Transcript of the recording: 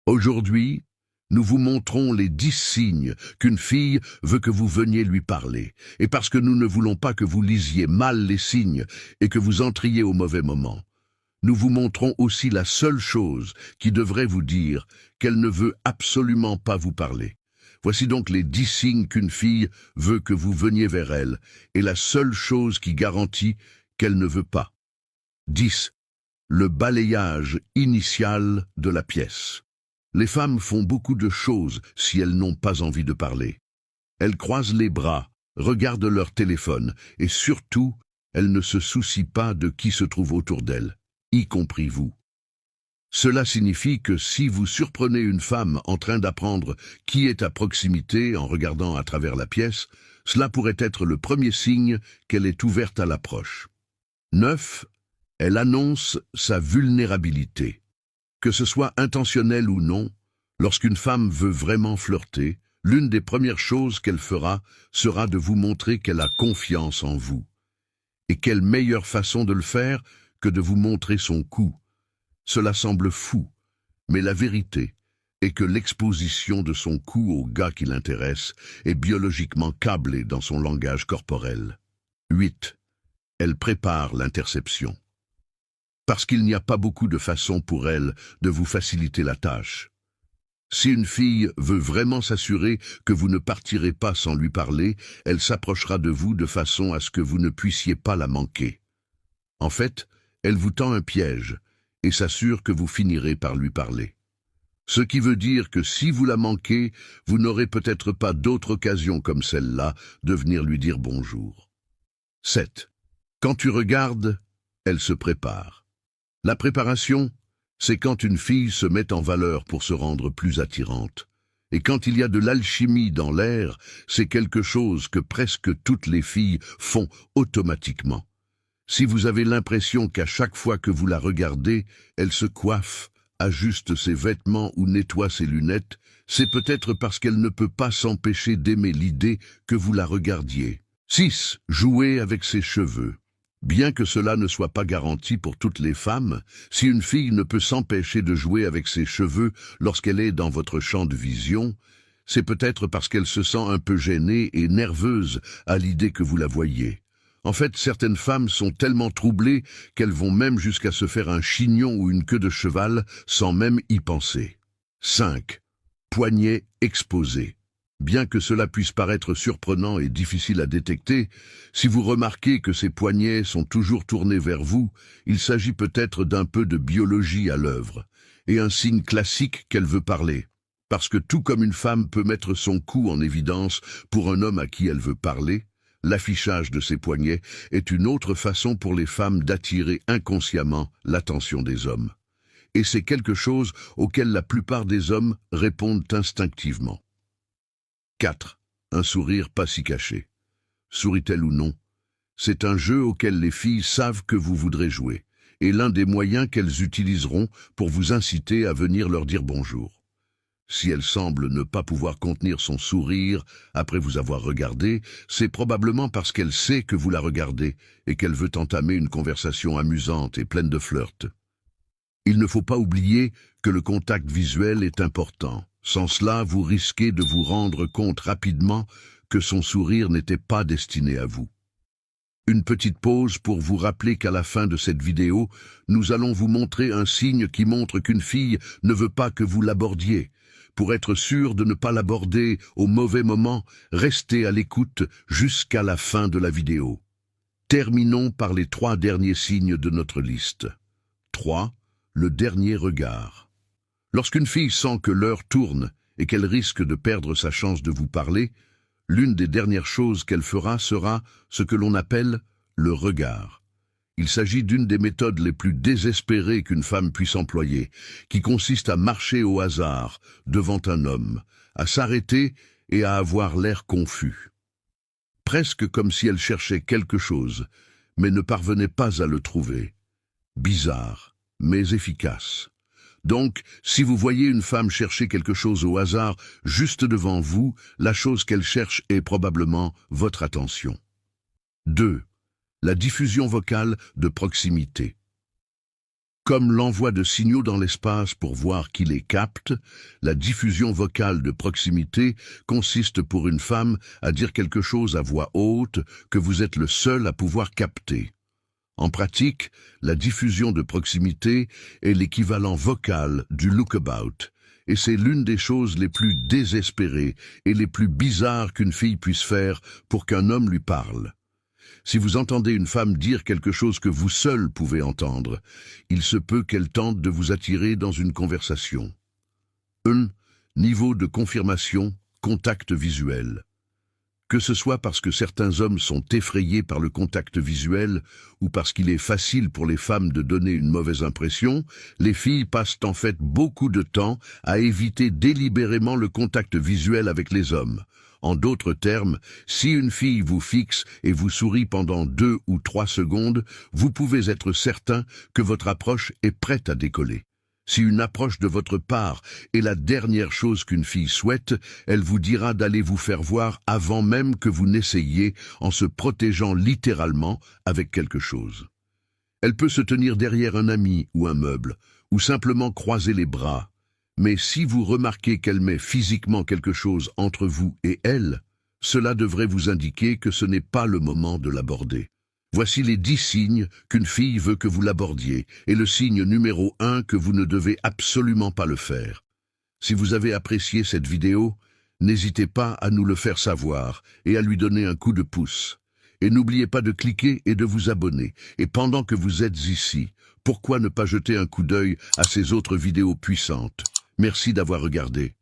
Aujourd'hui, nous vous montrons les 10 signes qu'une fille veut que vous veniez lui parler. Et parce que nous ne voulons pas que vous lisiez mal les signes et que vous entriez au mauvais moment, nous vous montrons aussi la seule chose qui devrait vous dire qu'elle ne veut absolument pas vous parler. Voici donc les 10 signes qu'une fille veut que vous veniez vers elle, et la seule chose qui garantit qu'elle ne veut pas. 10. Le balayage initial de la pièce. Les femmes font beaucoup de choses si elles n'ont pas envie de parler. Elles croisent les bras, regardent leur téléphone, et surtout, elles ne se soucient pas de qui se trouve autour d'elles, y compris vous. Cela signifie que si vous surprenez une femme en train d'apprendre qui est à proximité en regardant à travers la pièce, cela pourrait être le premier signe qu'elle est ouverte à l'approche. 9. Elle annonce sa vulnérabilité. Que ce soit intentionnel ou non, lorsqu'une femme veut vraiment flirter, l'une des premières choses qu'elle fera sera de vous montrer qu'elle a confiance en vous. Et quelle meilleure façon de le faire que de vous montrer son cou. Cela semble fou, mais la vérité est que l'exposition de son cou au gars qui l'intéresse est biologiquement câblée dans son langage corporel. 8. Elle prépare l'interception. Parce qu'il n'y a pas beaucoup de façons pour elle de vous faciliter la tâche. Si une fille veut vraiment s'assurer que vous ne partirez pas sans lui parler, elle s'approchera de vous de façon à ce que vous ne puissiez pas la manquer. En fait, elle vous tend un piège et s'assure que vous finirez par lui parler. Ce qui veut dire que si vous la manquez, vous n'aurez peut-être pas d'autre occasion comme celle-là de venir lui dire bonjour. 7. Quand tu regardes, elle se prépare. La préparation, c'est quand une fille se met en valeur pour se rendre plus attirante. Et quand il y a de l'alchimie dans l'air, c'est quelque chose que presque toutes les filles font automatiquement. Si vous avez l'impression qu'à chaque fois que vous la regardez, elle se coiffe, ajuste ses vêtements ou nettoie ses lunettes, c'est peut-être parce qu'elle ne peut pas s'empêcher d'aimer l'idée que vous la regardiez. 6. Jouer avec ses cheveux. Bien que cela ne soit pas garanti pour toutes les femmes, si une fille ne peut s'empêcher de jouer avec ses cheveux lorsqu'elle est dans votre champ de vision, c'est peut-être parce qu'elle se sent un peu gênée et nerveuse à l'idée que vous la voyez. En fait, certaines femmes sont tellement troublées qu'elles vont même jusqu'à se faire un chignon ou une queue de cheval sans même y penser. 5. Poignets exposés. Bien que cela puisse paraître surprenant et difficile à détecter, si vous remarquez que ces poignets sont toujours tournés vers vous, il s'agit peut-être d'un peu de biologie à l'œuvre, et un signe classique qu'elle veut parler. Parce que tout comme une femme peut mettre son cou en évidence pour un homme à qui elle veut parler, l'affichage de ces poignets est une autre façon pour les femmes d'attirer inconsciemment l'attention des hommes. Et c'est quelque chose auquel la plupart des hommes répondent instinctivement. 4. Un sourire pas si caché. Sourit-elle ou non? C'est un jeu auquel les filles savent que vous voudrez jouer, et l'un des moyens qu'elles utiliseront pour vous inciter à venir leur dire bonjour. Si elle semble ne pas pouvoir contenir son sourire après vous avoir regardé, c'est probablement parce qu'elle sait que vous la regardez et qu'elle veut entamer une conversation amusante et pleine de flirt. Il ne faut pas oublier que le contact visuel est important. Sans cela, vous risquez de vous rendre compte rapidement que son sourire n'était pas destiné à vous. Une petite pause pour vous rappeler qu'à la fin de cette vidéo, nous allons vous montrer un signe qui montre qu'une fille ne veut pas que vous l'abordiez. Pour être sûr de ne pas l'aborder au mauvais moment, restez à l'écoute jusqu'à la fin de la vidéo. Terminons par les 3 derniers signes de notre liste. 3. Le dernier regard. Lorsqu'une fille sent que l'heure tourne et qu'elle risque de perdre sa chance de vous parler, l'une des dernières choses qu'elle fera sera ce que l'on appelle le regard. Il s'agit d'une des méthodes les plus désespérées qu'une femme puisse employer, qui consiste à marcher au hasard devant un homme, à s'arrêter et à avoir l'air confus. Presque comme si elle cherchait quelque chose, mais ne parvenait pas à le trouver. Bizarre, mais efficace. Donc, si vous voyez une femme chercher quelque chose au hasard juste devant vous, la chose qu'elle cherche est probablement votre attention. 2. La diffusion vocale de proximité. Comme l'envoi de signaux dans l'espace pour voir qui les capte, la diffusion vocale de proximité consiste pour une femme à dire quelque chose à voix haute que vous êtes le seul à pouvoir capter. En pratique, la diffusion de proximité est l'équivalent vocal du lookabout, et c'est l'une des choses les plus désespérées et les plus bizarres qu'une fille puisse faire pour qu'un homme lui parle. Si vous entendez une femme dire quelque chose que vous seul pouvez entendre, il se peut qu'elle tente de vous attirer dans une conversation. 1. Niveau de confirmation, contact visuel. Que ce soit parce que certains hommes sont effrayés par le contact visuel ou parce qu'il est facile pour les femmes de donner une mauvaise impression, les filles passent en fait beaucoup de temps à éviter délibérément le contact visuel avec les hommes. En d'autres termes, si une fille vous fixe et vous sourit pendant 2 ou 3 secondes, vous pouvez être certain que votre approche est prête à décoller. Si une approche de votre part est la dernière chose qu'une fille souhaite, elle vous dira d'aller vous faire voir avant même que vous n'essayiez, en se protégeant littéralement avec quelque chose. Elle peut se tenir derrière un ami ou un meuble, ou simplement croiser les bras. Mais si vous remarquez qu'elle met physiquement quelque chose entre vous et elle, cela devrait vous indiquer que ce n'est pas le moment de l'aborder. Voici les 10 signes qu'une fille veut que vous l'abordiez, et le signe numéro 1 que vous ne devez absolument pas le faire. Si vous avez apprécié cette vidéo, n'hésitez pas à nous le faire savoir et à lui donner un coup de pouce. Et n'oubliez pas de cliquer et de vous abonner. Et pendant que vous êtes ici, pourquoi ne pas jeter un coup d'œil à ces autres vidéos puissantes? Merci d'avoir regardé.